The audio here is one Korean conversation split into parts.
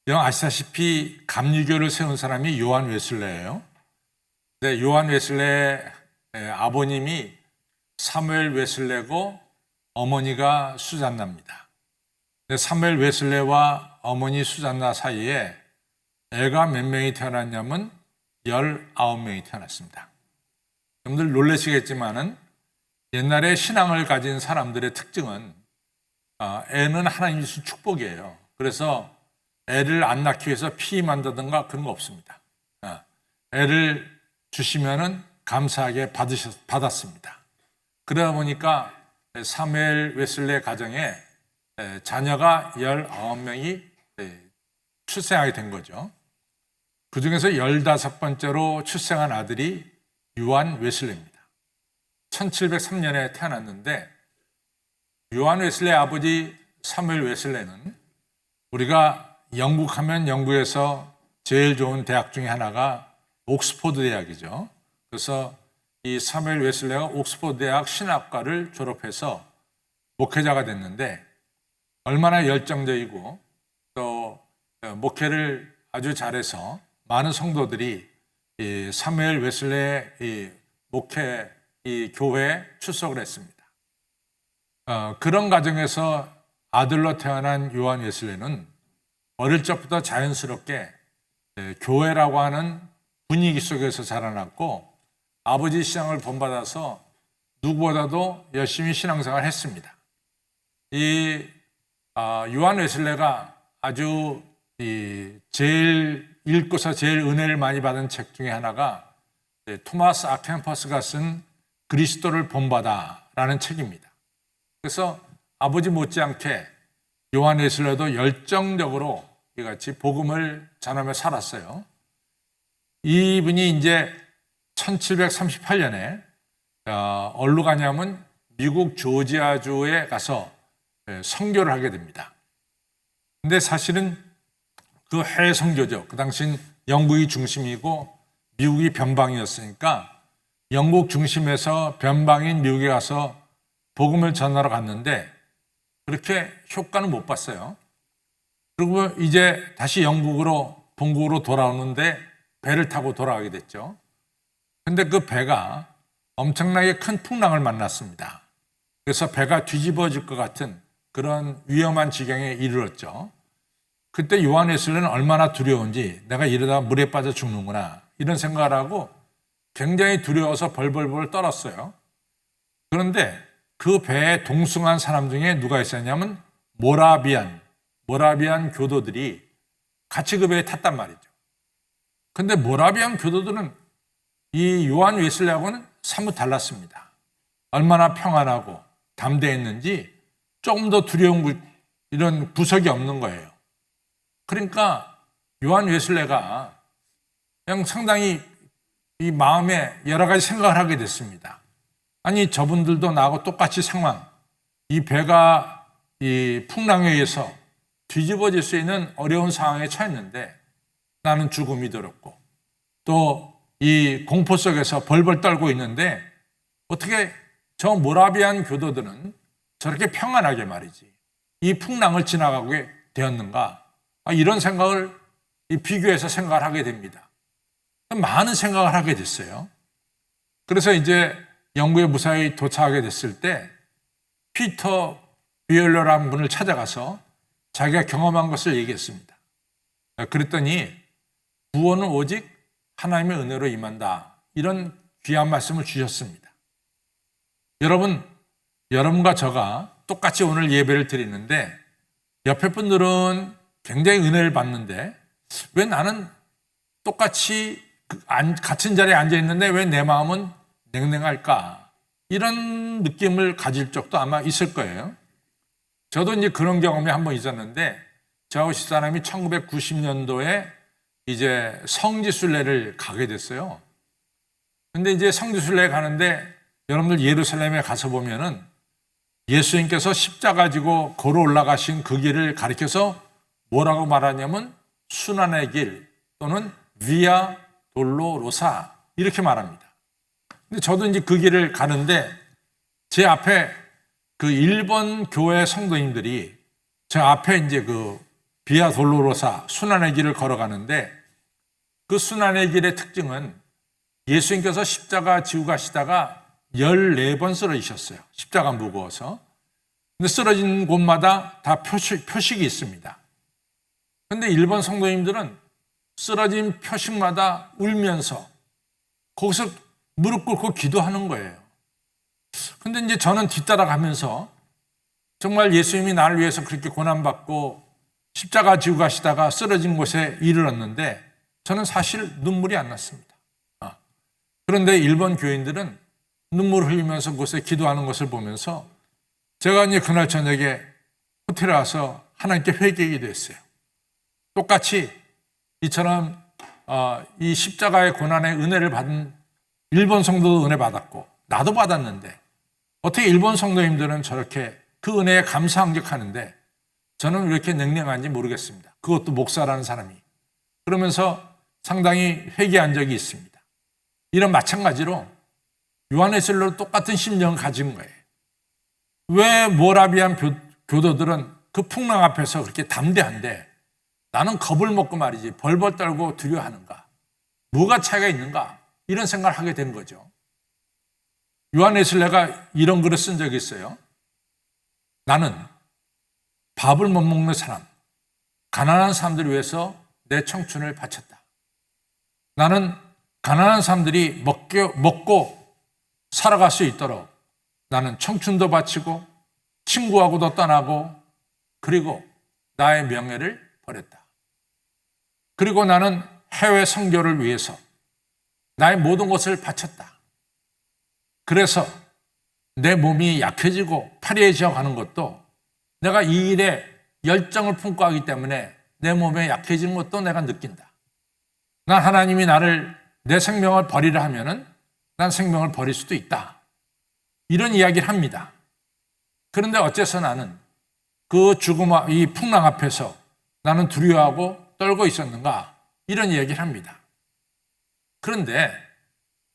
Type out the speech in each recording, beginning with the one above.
여러분 아시다시피 감리교를 세운 사람이 요한 웨슬레예요. 근데 요한 웨슬레의 아버님이 사무엘 웨슬레고 어머니가 수잔나입니다. 근데 사무엘 웨슬레와 어머니 수잔나 사이에 애가 몇 명이 태어났냐면 19명이 태어났습니다. 여러분들 놀라시겠지만은 옛날에 신앙을 가진 사람들의 특징은 애는 하나님이 주신 축복이에요. 그래서 애를 안 낳기 위해서 피임한다든가 그런 거 없습니다. 애를 주시면은 감사하게 받았습니다. 그러다 보니까 사무엘 웨슬레 가정에 자녀가 19명이 출생하게 된 거죠. 그 중에서 15번째로 출생한 아들이 요한 웨슬레입니다. 1703년에 태어났는데 요한 웨슬레 아버지 사무엘 웨슬레는 우리가 영국 하면 영국에서 제일 좋은 대학 중에 하나가 옥스퍼드 대학이죠. 그래서 이 사무엘 웨슬레가 옥스퍼드 대학 신학과를 졸업해서 목회자가 됐는데 얼마나 열정적이고 또 목회를 아주 잘해서 많은 성도들이 이 사무엘 웨슬레의 이 목회 이 교회에 출석을 했습니다. 그런 과정에서 아들로 태어난 요한 웨슬레는 어릴 적부터 자연스럽게 교회라고 하는 분위기 속에서 자라났고 아버지 신앙을 본받아서 누구보다도 열심히 신앙생활을 했습니다. 이 요한 웨슬레가 아주 제일 읽고서 제일 은혜를 많이 받은 책 중에 하나가 토마스 아켄퍼스가 쓴 그리스도를 본받아라는 책입니다. 그래서 아버지 못지않게 요한 웨슬레도 열정적으로 이같이 복음을 전하며 살았어요. 이분이 이제 1738년에 어디로 가냐면 미국 조지아주에 가서 선교를 하게 됩니다. 근데 사실은 그 해외 선교죠. 그 당시는 영국이 중심이고 미국이 변방이었으니까 영국 중심에서 변방인 미국에 가서 복음을 전하러 갔는데 그렇게 효과는 못 봤어요. 그리고 이제 다시 영국으로 본국으로 돌아오는데 배를 타고 돌아가게 됐죠. 근데 그 배가 엄청나게 큰 풍랑을 만났습니다. 그래서 배가 뒤집어질 것 같은 그런 위험한 지경에 이르렀죠. 그때 요한 웨슬레는 얼마나 두려운지 내가 이러다 물에 빠져 죽는구나 이런 생각을 하고 굉장히 두려워서 벌벌벌 떨었어요. 그런데 그 배에 동승한 사람 중에 누가 있었냐면 모라비안 교도들이 같이 그 배에 탔단 말이죠. 근데 모라비안 교도들은 이 요한 웨슬레하고는 사뭇 달랐습니다. 얼마나 평안하고 담대했는지 조금 더 두려운 이런 구석이 없는 거예요. 그러니까 요한 웨슬레가 그냥 상당히 이 마음에 여러 가지 생각을 하게 됐습니다. 아니 저분들도 나하고 똑같이 상황, 이 배가 이 풍랑에 의해서 뒤집어질 수 있는 어려운 상황에 처했는데 나는 죽음이 두렵고 또 이 공포 속에서 벌벌 떨고 있는데 어떻게 저 모라비안 교도들은 저렇게 평안하게 말이지 이 풍랑을 지나가게 되었는가 이런 생각을 비교해서 생각을 하게 됩니다. 많은 생각을 하게 됐어요. 그래서 이제 영국에 무사히 도착하게 됐을 때 피터 비엘러라는 분을 찾아가서 자기가 경험한 것을 얘기했습니다. 그랬더니 구원은 오직 하나님의 은혜로 임한다. 이런 귀한 말씀을 주셨습니다. 여러분과 저가 똑같이 오늘 예배를 드리는데 옆에 분들은 굉장히 은혜를 받는데 왜 나는 똑같이 같은 자리에 앉아 있는데 왜 내 마음은 냉랭할까? 이런 느낌을 가질 적도 아마 있을 거예요. 저도 이제 그런 경험이 한 번 있었는데 저하고 집사람이 1990년도에 이제 성지순례를 가게 됐어요. 근데 이제 성지순례 가는데 여러분들 예루살렘에 가서 보면은 예수님께서 십자가 지고 걸어 올라가신 그 길을 가리켜서 뭐라고 말하냐면 순환의 길 또는 비아 돌로로사 이렇게 말합니다. 근데 저도 이제 그 길을 가는데 제 앞에 그 일본 교회 성도님들이 제 앞에 이제 그 비아 돌로로사 순환의 길을 걸어가는데 그 순환의 길의 특징은 예수님께서 십자가 지고 가시다가 14번 쓰러지셨어요. 십자가 무거워서. 근데 쓰러진 곳마다 다 표식이 있습니다. 근데 일본 성도님들은 쓰러진 표식마다 울면서 거기서 무릎 꿇고 기도하는 거예요. 근데 이제 저는 뒤따라가면서 정말 예수님이 나를 위해서 그렇게 고난받고 십자가 지고 가시다가 쓰러진 곳에 이르렀는데 저는 사실 눈물이 안 났습니다. 그런데 일본 교인들은 눈물을 흘리면서 그곳에 기도하는 것을 보면서 제가 이제 그날 저녁에 호텔에 와서 하나님께 회개하게 됐어요. 똑같이 이처럼 이 십자가의 고난의 은혜를 받은 일본 성도도 은혜 받았고 나도 받았는데 어떻게 일본 성도님들은 저렇게 그 은혜에 감사함격하는데 저는 왜 이렇게 냉랭한지 모르겠습니다. 그것도 목사라는 사람이. 그러면서 상당히 회개한 적이 있습니다. 이런 마찬가지로 요한에슬로 똑같은 심정을 가진 거예요. 왜 모라비안 교도들은 그 풍랑 앞에서 그렇게 담대한데 나는 겁을 먹고 말이지 벌벌 떨고 두려워하는가? 뭐가 차이가 있는가? 이런 생각을 하게 된 거죠. 요한에슬레가 이런 글을 쓴 적이 있어요. 나는 밥을 못 먹는 사람, 가난한 사람들을 위해서 내 청춘을 바쳤다. 나는 가난한 사람들이 먹고 살아갈 수 있도록 나는 청춘도 바치고 친구하고도 떠나고 그리고 나의 명예를 버렸다. 그리고 나는 해외 선교를 위해서 나의 모든 것을 바쳤다. 그래서 내 몸이 약해지고 파리해져 가는 것도 내가 이 일에 열정을 품고 하기 때문에 내 몸에 약해지는 것도 내가 느낀다. 난 하나님이 나를 내 생명을 버리라 하면은 난 생명을 버릴 수도 있다. 이런 이야기를 합니다. 그런데 어째서 나는 그 죽음, 이 풍랑 앞에서 나는 두려워하고 떨고 있었는가? 이런 이야기를 합니다. 그런데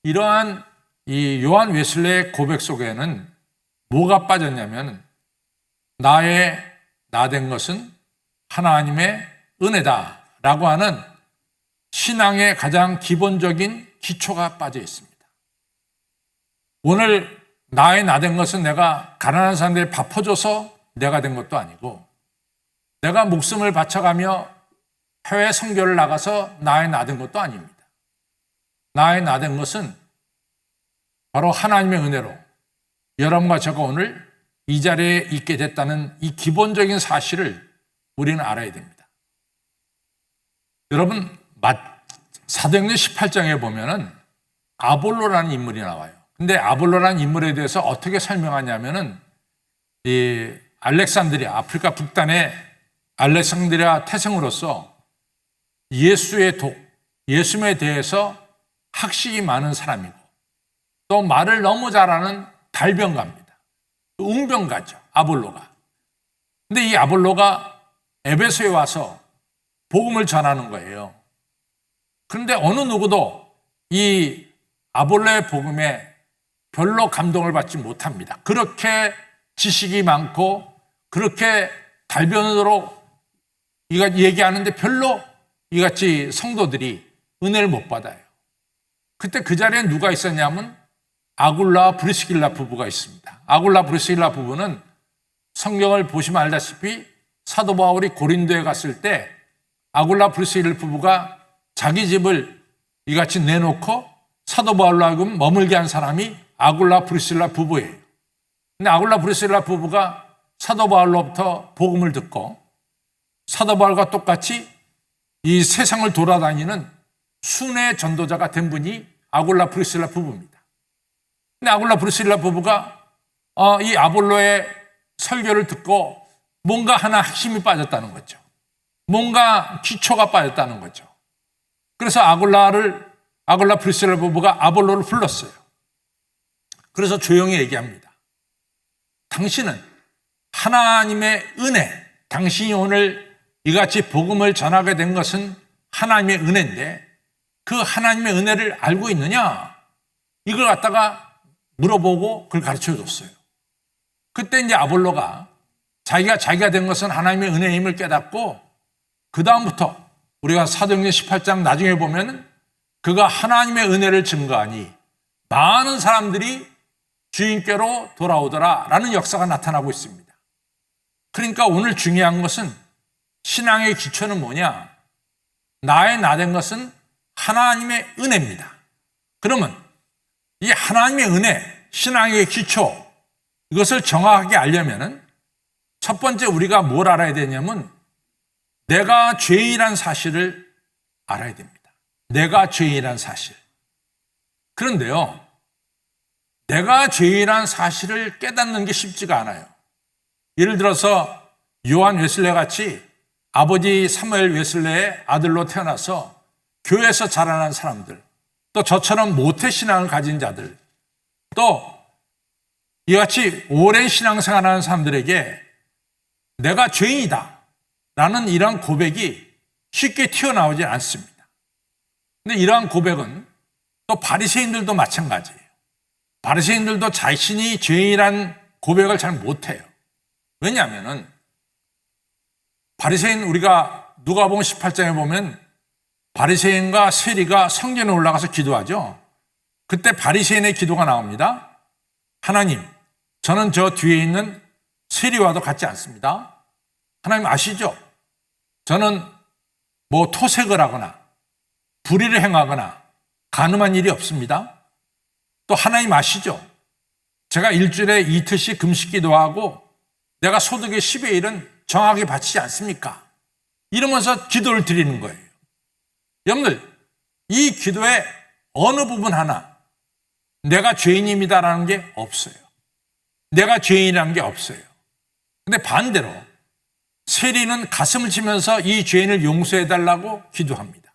이러한 이 요한 웨슬레의 고백 속에는 뭐가 빠졌냐면 나의 나된 것은 하나님의 은혜다라고 하는 신앙의 가장 기본적인 기초가 빠져 있습니다. 오늘 나의 나된 것은 내가 가난한 사람들이 밥 퍼줘서 내가 된 것도 아니고 내가 목숨을 바쳐가며 해외 선교를 나가서 나의 나된 것도 아닙니다. 나의 나된 것은 바로 하나님의 은혜로 여러분과 제가 오늘 이 자리에 있게 됐다는 이 기본적인 사실을 우리는 알아야 됩니다. 여러분 사도행전 18장에 보면은 아볼로라는 인물이 나와요. 근데 아볼로라는 인물에 대해서 어떻게 설명하냐면은 이 알렉산드리아 아프리카 북단의 알렉산드리아 태생으로서 예수의 예수에 대해서 학식이 많은 사람이고 또 말을 너무 잘하는 달변가입니다. 웅변가죠. 아볼로가. 근데 이 아볼로가 에베소에 와서 복음을 전하는 거예요. 그런데 어느 누구도 이 아볼로의 복음에 별로 감동을 받지 못합니다. 그렇게 지식이 많고 그렇게 달변으로 얘기하는데 별로 이같이 성도들이 은혜를 못 받아요. 그때 그 자리에 누가 있었냐면 아굴라 브리스길라 부부가 있습니다. 아굴라 브리스길라 부부는 성경을 보시면 알다시피 사도 바울이 고린도에 갔을 때 아굴라 브리스길라 부부가 자기 집을 이같이 내놓고 사도 바울로 하여금 머물게 한 사람이 아굴라 브리스길라 부부예요. 근데 아굴라 브리스길라 부부가 사도 바울로부터 복음을 듣고 사도 바울과 똑같이 이 세상을 돌아다니는 순회 전도자가 된 분이 아굴라 브리스길라 부부입니다. 근데 아굴라 브리스길라 부부가 이 아볼로의 설교를 듣고 뭔가 하나 핵심이 빠졌다는 거죠. 뭔가 기초가 빠졌다는 거죠. 그래서 아굴라 브리스길라 부부가 아볼로를 불렀어요. 그래서 조용히 얘기합니다. 당신은 하나님의 은혜, 당신이 오늘 이같이 복음을 전하게 된 것은 하나님의 은혜인데 그 하나님의 은혜를 알고 있느냐? 이걸 갖다가 물어보고 그걸 가르쳐 줬어요. 그때 이제 아볼로가 자기가 된 것은 하나님의 은혜임을 깨닫고 그 다음부터 우리가 사도행전 18장 나중에 보면 그가 하나님의 은혜를 증거하니 많은 사람들이 주인께로 돌아오더라라는 역사가 나타나고 있습니다. 그러니까 오늘 중요한 것은 신앙의 기초는 뭐냐? 나의 나 된 것은 하나님의 은혜입니다. 그러면 이 하나님의 은혜, 신앙의 기초, 이것을 정확하게 알려면은 첫 번째 우리가 뭘 알아야 되냐면 내가 죄인이란 사실을 알아야 됩니다. 내가 죄인이란 사실. 그런데요, 내가 죄인이란 사실을 깨닫는 게 쉽지가 않아요. 예를 들어서 요한 웨슬레 같이 아버지 사무엘 웨슬레의 아들로 태어나서 교회에서 자라난 사람들, 또 저처럼 모태신앙을 가진 자들, 또 이같이 오랜 신앙생활하는 사람들에게 내가 죄인이다 라는 이러한 고백이 쉽게 튀어나오지 않습니다. 근데 이러한 고백은 또 바리새인들도 마찬가지예요. 바리새인들도 자신이 죄인이란 고백을 잘 못해요. 왜냐하면 바리새인, 우리가 누가복음 18장에 보면 바리새인과 세리가 성전에 올라가서 기도하죠. 그때 바리새인의 기도가 나옵니다. 하나님, 저는 저 뒤에 있는 세리와도 같지 않습니다. 하나님 아시죠? 저는 뭐 토색을 하거나 불의를 행하거나 간음한 일이 없습니다. 또 하나님 아시죠? 제가 일주일에 이틀씩 금식 기도하고 내가 소득의 10의 1은 정확히 바치지 않습니까? 이러면서 기도를 드리는 거예요. 여러분들, 이 기도의 어느 부분 하나 내가 죄인입니다라는 게 없어요. 내가 죄인이라는 게 없어요. 근데 반대로 세리는 가슴을 치면서 이 죄인을 용서해달라고 기도합니다.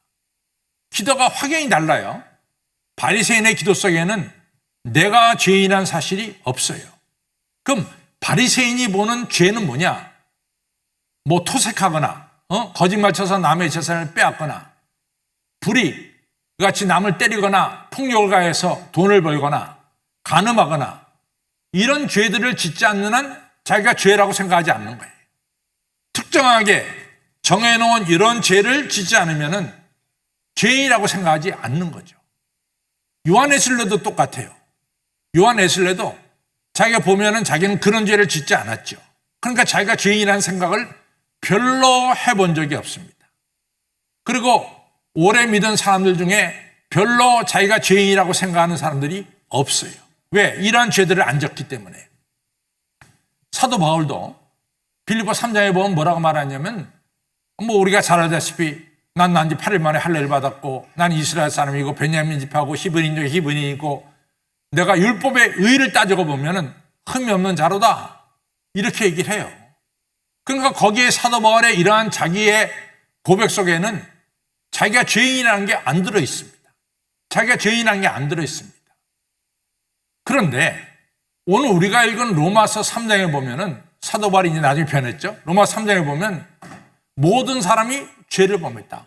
기도가 확연히 달라요. 바리새인의 기도 속에는 내가 죄인이라는 사실이 없어요. 그럼 바리새인이 보는 죄는 뭐냐? 뭐 토색하거나 거짓말 쳐서 남의 재산을 빼앗거나 불의 같이 남을 때리거나 폭력을 가해서 돈을 벌거나 간음하거나 이런 죄들을 짓지 않는 한 자기가 죄라고 생각하지 않는 거예요. 특정하게 정해놓은 이런 죄를 짓지 않으면 죄인이라고 생각하지 않는 거죠. 요한 웨슬레도 똑같아요. 요한 웨슬레도 자기가 보면은 자기는 그런 죄를 짓지 않았죠. 그러니까 자기가 죄인이라는 생각을 별로 해본 적이 없습니다. 그리고 오래 믿은 사람들 중에 별로 자기가 죄인이라고 생각하는 사람들이 없어요. 왜? 이러한 죄들을 안 졌기 때문에. 사도 바울도 빌립보 3장에 보면 뭐라고 말하냐면 뭐 우리가 잘 알다시피 난 난지 8일 만에 할례를 받았고 난 이스라엘 사람이고 베냐민 집하고 히브리인 중에 히브리인이고 내가 율법의 의의를 따지고 보면은 흠이 없는 자로다. 이렇게 얘기를 해요. 그러니까 거기에 사도 바울의 이러한 자기의 고백 속에는 자기가 죄인이라는 게 안 들어 있습니다. 자기가 죄인이라는 게 안 들어 있습니다. 그런데 오늘 우리가 읽은 로마서 3장에 보면은 사도 바울이 이제 나중에 변했죠. 로마서 3장에 보면 모든 사람이 죄를 범했다.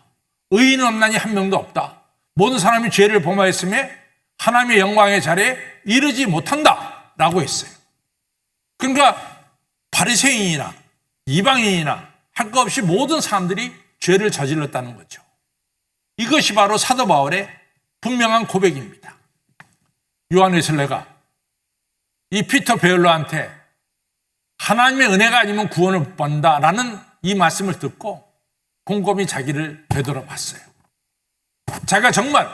의인은 없나니 한 명도 없다. 모든 사람이 죄를 범하였음에 하나님의 영광의 자리에 이르지 못한다 라고 했어요. 그러니까 바리새인이나 이방인이나 할 것 없이 모든 사람들이 죄를 저질렀다는 거죠. 이것이 바로 사도 바울의 분명한 고백입니다. 요한 웨슬레가 이 피터 베올러한테 하나님의 은혜가 아니면 구원을 못 받는다라는 이 말씀을 듣고 곰곰이 자기를 되돌아봤어요. 자기가 정말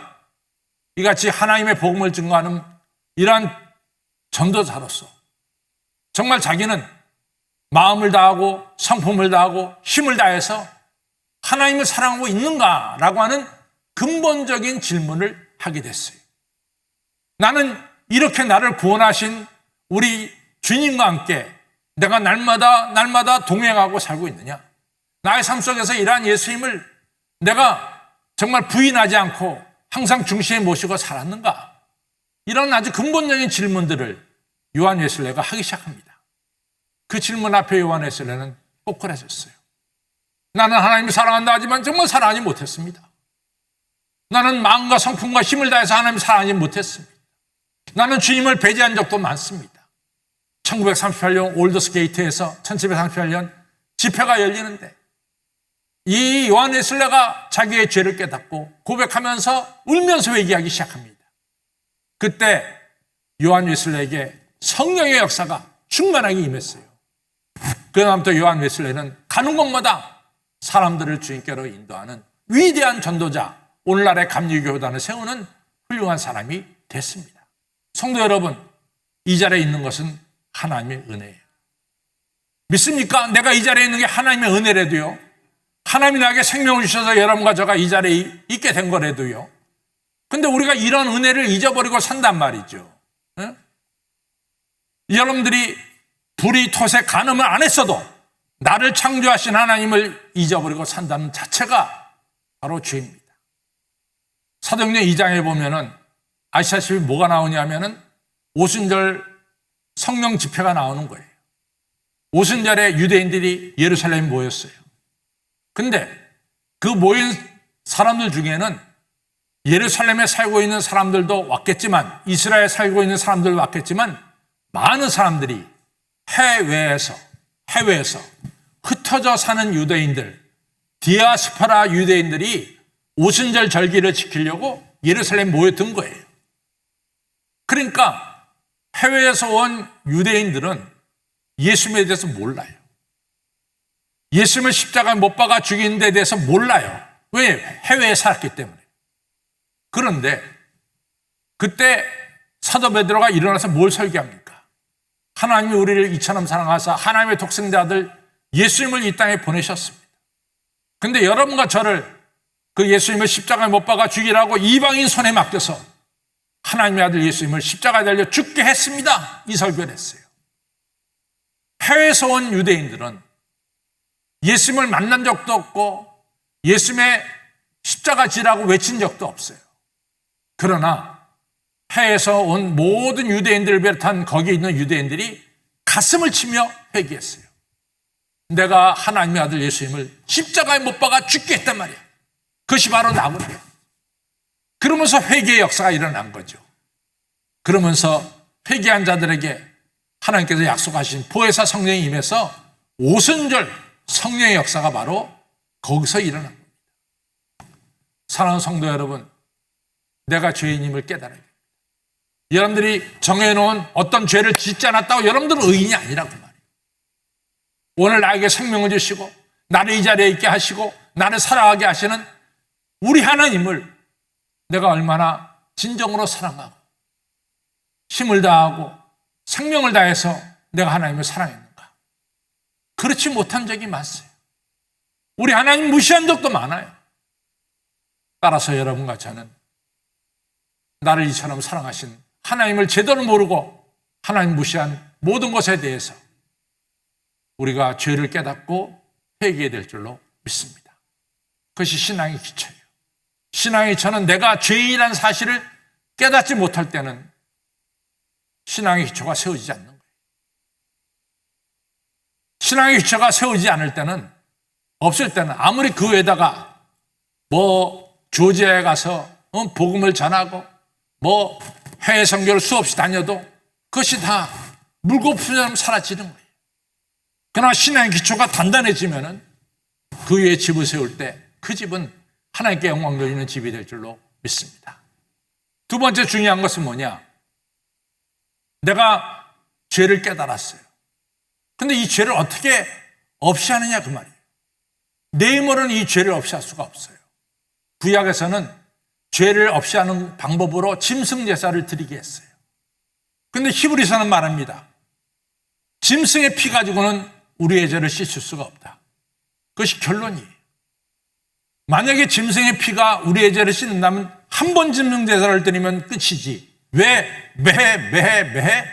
이같이 하나님의 복음을 증거하는 이러한 전도자로서 정말 자기는 마음을 다하고 성품을 다하고 힘을 다해서 하나님을 사랑하고 있는가라고 하는 근본적인 질문을 하게 됐어요. 나는 이렇게 나를 구원하신 우리 주님과 함께 내가 날마다 동행하고 살고 있느냐? 나의 삶 속에서 이러한 예수님을 내가 정말 부인하지 않고 항상 중심에 모시고 살았는가? 이런 아주 근본적인 질문들을 요한 웨슬레가 하기 시작합니다. 그 질문 앞에 요한 웨슬레는 꼬꾸라졌어요. 나는 하나님을 사랑한다 하지만 정말 사랑하지 못했습니다. 나는 마음과 성품과 힘을 다해서 하나님을 사랑하지 못했습니다. 나는 주님을 배제한 적도 많습니다. 1938년 올더스 게이트에서 1738년 집회가 열리는데 이 요한 웨슬레가 자기의 죄를 깨닫고 고백하면서 울면서 회개하기 시작합니다. 그때 요한 웨슬레에게 성령의 역사가 충만하게 임했어요. 그다음부터 요한 웨슬레는 가는 곳마다 사람들을 주님께로 인도하는 위대한 전도자, 오늘날의 감리교단을 세우는 훌륭한 사람이 됐습니다. 성도 여러분, 이 자리에 있는 것은 하나님의 은혜예요. 믿습니까? 내가 이 자리에 있는 게 하나님의 은혜라도요. 하나님이 나에게 생명을 주셔서 여러분과 저가 이 자리에 있게 된 거라도요. 근데 우리가 이런 은혜를 잊어버리고 산단 말이죠. 응? 여러분들이 불의, 토색, 간음을 안 했어도 나를 창조하신 하나님을 잊어버리고 산다는 자체가 바로 죄입니다. 사도행전 2장에 보면은 아시다시피 뭐가 나오냐면은 오순절 성령 집회가 나오는 거예요. 오순절에 유대인들이 예루살렘에 모였어요. 근데 그 모인 사람들 중에는 예루살렘에 살고 있는 사람들도 왔겠지만, 이스라엘에 살고 있는 사람들도 왔겠지만, 많은 사람들이 해외에서 흩어져 사는 유대인들, 디아스포라 유대인들이 오순절 절기를 지키려고 예루살렘에 모였던 거예요. 그러니까 해외에서 온 유대인들은 예수님에 대해서 몰라요. 예수님을 십자가에 못 박아 죽인 데 대해서 몰라요. 왜? 해외에 살았기 때문에. 그런데 그때 사도 베드로가 일어나서 뭘 설교합니까? 하나님이 우리를 이처럼 사랑하사 하나님의 독생자 아들 예수님을 이 땅에 보내셨습니다. 근데 여러분과 저를 그 예수님을 십자가에 못 박아 죽이라고 이방인 손에 맡겨서 하나님의 아들 예수님을 십자가에 달려 죽게 했습니다. 이 설교를 했어요. 해외에서 온 유대인들은 예수님을 만난 적도 없고 예수님의 십자가 지라고 외친 적도 없어요. 그러나 해외에서 온 모든 유대인들을 비롯한 거기에 있는 유대인들이 가슴을 치며 회개했어요. 내가 하나님의 아들 예수님을 십자가에 못 박아 죽게 했단 말이야. 그것이 바로 나구나. 그러면서 회개의 역사가 일어난 거죠. 그러면서 회개한 자들에게 하나님께서 약속하신 보혜사 성령이 임해서 오순절 성령의 역사가 바로 거기서 일어난 겁니다. 사랑하는 성도 여러분, 내가 죄인임을 깨달아야 됩니다. 여러분들이 정해놓은 어떤 죄를 짓지 않았다고 여러분들은 의인이 아니라고 말이에요. 오늘 나에게 생명을 주시고 나를 이 자리에 있게 하시고 나를 살아가게 하시는 우리 하나님을 내가 얼마나 진정으로 사랑하고 힘을 다하고 생명을 다해서 내가 하나님을 사랑했는가. 그렇지 못한 적이 많어요. 우리 하나님 무시한 적도 많아요. 따라서 여러분과 저는 나를 이처럼 사랑하신 하나님을 제대로 모르고 하나님 무시한 모든 것에 대해서 우리가 죄를 깨닫고 회개해야 될 줄로 믿습니다. 그것이 신앙의 기초예요. 신앙의 기초는 내가 죄인이라는 사실을 깨닫지 못할 때는 신앙의 기초가 세워지지 않는 거예요. 신앙의 기초가 세워지지 않을 때는, 없을 때는 아무리 그 외에다가 조지아에 가서 복음을 전하고 해외 선교를 수없이 다녀도 그것이 다 물거품처럼 사라지는 거예요. 그러나 신앙의 기초가 단단해지면은 그 위에 집을 세울 때 그 집은 하나님께 영광 돌리는 집이 될 줄로 믿습니다. 두 번째 중요한 것은 뭐냐? 내가 죄를 깨달았어요. 근데 이 죄를 어떻게 없이 하느냐 그 말이에요. 내 힘으로는 이 죄를 없이 할 수가 없어요. 구약에서는 죄를 없이 하는 방법으로 짐승 제사를 드리게 했어요. 근데 히브리서는 말합니다. 짐승의 피 가지고는 우리의 죄를 씻을 수가 없다. 그것이 결론이에요. 만약에 짐승의 피가 우리의 죄를 씻는다면 한 번 짐승 제사를 드리면 끝이지. 왜 매해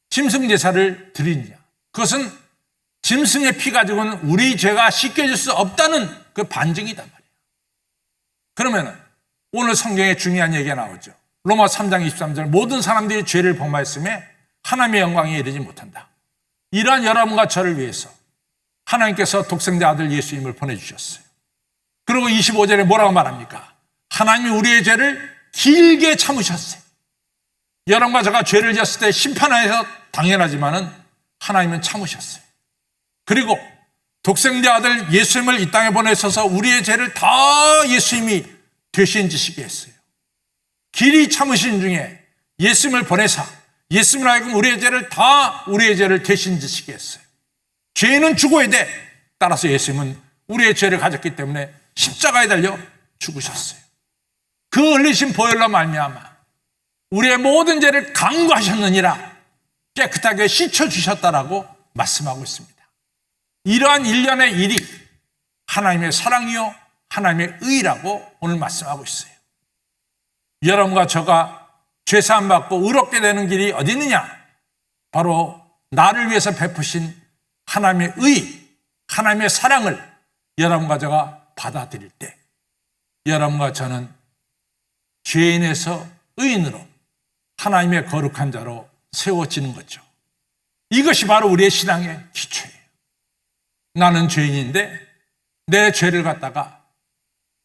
짐승 제사를 드리느냐? 그것은 짐승의 피 가지고는 우리 죄가 씻겨질 수 없다는 그 반증이단 말이에요. 그러면 오늘 성경에 중요한 얘기가 나오죠. 로마 3장 23절 모든 사람들이 죄를 범하였음에 하나님의 영광에 이르지 못한다. 이러한 여러분과 저를 위해서 하나님께서 독생자 아들 예수님을 보내주셨어요. 그리고 25절에 뭐라고 말합니까? 하나님이 우리의 죄를 길게 참으셨어요. 여러분과 제가 죄를 지었을 때 심판하여서 당연하지만은 하나님은 참으셨어요. 그리고 독생자 아들 예수님을 이 땅에 보내셔서 우리의 죄를 다 예수님이 되신 지시게 했어요. 길이 참으신 중에 예수님을 보내사 예수님을 하여금 우리의 죄를 다 우리의 죄를 대신 지시게 했어요. 죄는 죽어야 돼. 따라서 예수님은 우리의 죄를 가졌기 때문에 십자가에 달려 죽으셨어요. 그 흘리신 보혈로 말미암아 우리의 모든 죄를 강구하셨느니라 깨끗하게 씻어주셨다라고 말씀하고 있습니다. 이러한 일련의 일이 하나님의 사랑이요 하나님의 의라고 오늘 말씀하고 있어요. 여러분과 저가 죄사함 받고 의롭게 되는 길이 어디 있느냐? 바로 나를 위해서 베푸신 하나님의 의, 하나님의 사랑을 여러분과 저가 받아들일 때 여러분과 저는 죄인에서 의인으로 하나님의 거룩한 자로 세워지는 거죠. 이것이 바로 우리의 신앙의 기초예요. 나는 죄인인데 내 죄를 갖다가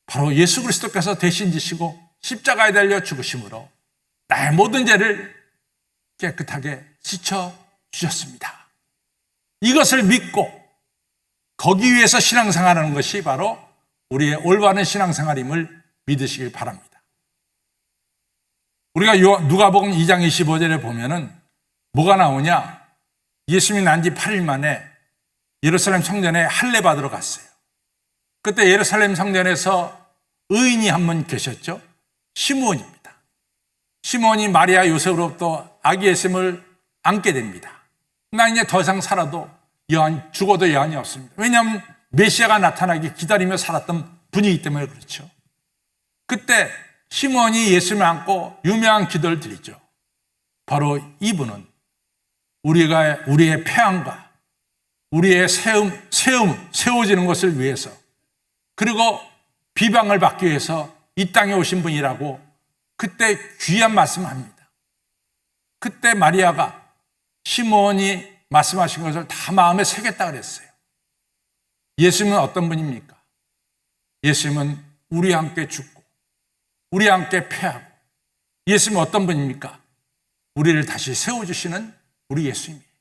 바로 예수 그리스도께서 대신 지시고 십자가에 달려 죽으심으로 나의 모든 죄를 깨끗하게 씻어주셨습니다. 이것을 믿고 거기 위해서 신앙생활하는 것이 바로 우리의 올바른 신앙생활임을 믿으시길 바랍니다. 우리가 누가복음 2장 25절에 보면은 뭐가 나오냐? 예수님이 난 지 8일 만에 예루살렘 성전에 할례 받으러 갔어요. 그때 예루살렘 성전에서 의인이 한 분 계셨죠? 시므온입니다. 시므온이 마리아 요셉으로부터 아기 예수님을 안게 됩니다. 나 이제 더 이상 살아도 죽어도 여한이 없습니다. 왜냐하면 메시아가 나타나기 기다리며 살았던 분이기 때문에 그렇죠. 그때 시므온이 예수님을 안고 유명한 기도를 드리죠. 바로 이분은 우리의 폐암과 우리의 세워지는 것을 위해서 그리고 비방을 받기 위해서 이 땅에 오신 분이라고 그때 귀한 말씀을 합니다. 그때 마리아가 시므온이 말씀하신 것을 다 마음에 새겼다 그랬어요. 예수님은 어떤 분입니까? 예수님은 우리와 함께 죽고 우리와 함께 패하고 예수님은 어떤 분입니까? 우리를 다시 세워주시는 우리 예수님이에요.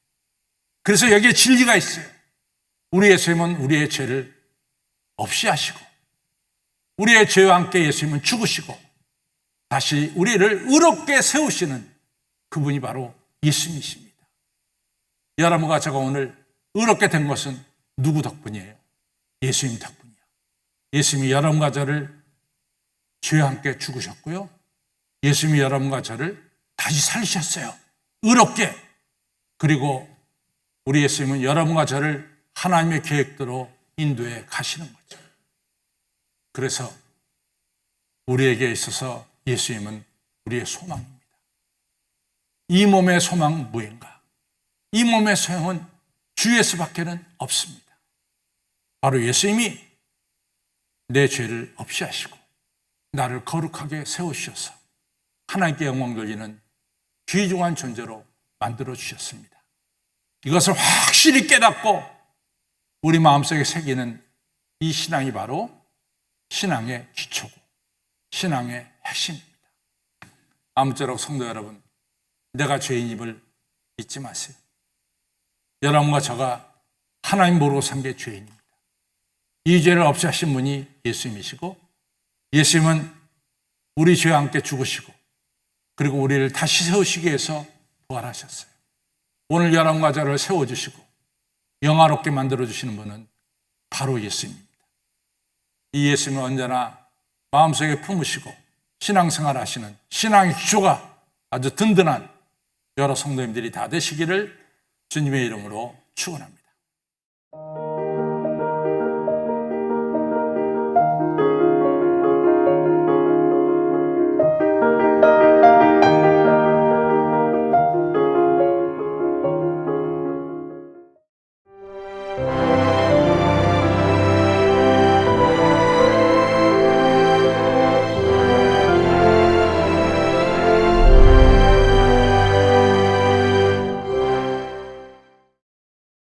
그래서 여기에 진리가 있어요. 우리 예수님은 우리의 죄를 없이 하시고 우리의 죄와 함께 예수님은 죽으시고 다시 우리를 의롭게 세우시는 그분이 바로 예수님이십니다. 여러분과 제가 오늘 의롭게 된 것은 누구 덕분이에요? 예수님 덕분이야. 예수님이 여러분과 저를 죄와 함께 죽으셨고요. 예수님이 여러분과 저를 다시 살리셨어요. 의롭게. 그리고 우리 예수님은 여러분과 저를 하나님의 계획대로 인도해 가시는 거죠. 그래서 우리에게 있어서 예수님은 우리의 소망입니다. 이 몸의 소망은 무엇인가? 이 몸의 소망은 주 예수밖에는 없습니다. 바로 예수님이 내 죄를 없이 하시고 나를 거룩하게 세우셔서 하나님께 영광 돌리는 귀중한 존재로 만들어 주셨습니다. 이것을 확실히 깨닫고 우리 마음속에 새기는 이 신앙이 바로 신앙의 기초고 신앙의 핵심입니다. 아무쪼록 성도 여러분, 내가 죄인임을 잊지 마세요. 여러분과 저가 하나님 모르고 산 게 죄인입니다. 이 죄를 없이 하신 분이 예수님이시고 예수님은 우리 죄와 함께 죽으시고 그리고 우리를 다시 세우시기 위해서 부활하셨어요. 오늘 여러분과 저를 세워주시고 영화롭게 만들어주시는 분은 바로 예수님입니다. 이 예수님은 언제나 마음속에 품으시고 신앙생활 하시는 신앙의 기초가 아주 든든한 여러 성도님들이 다 되시기를 주님의 이름으로 축원합니다.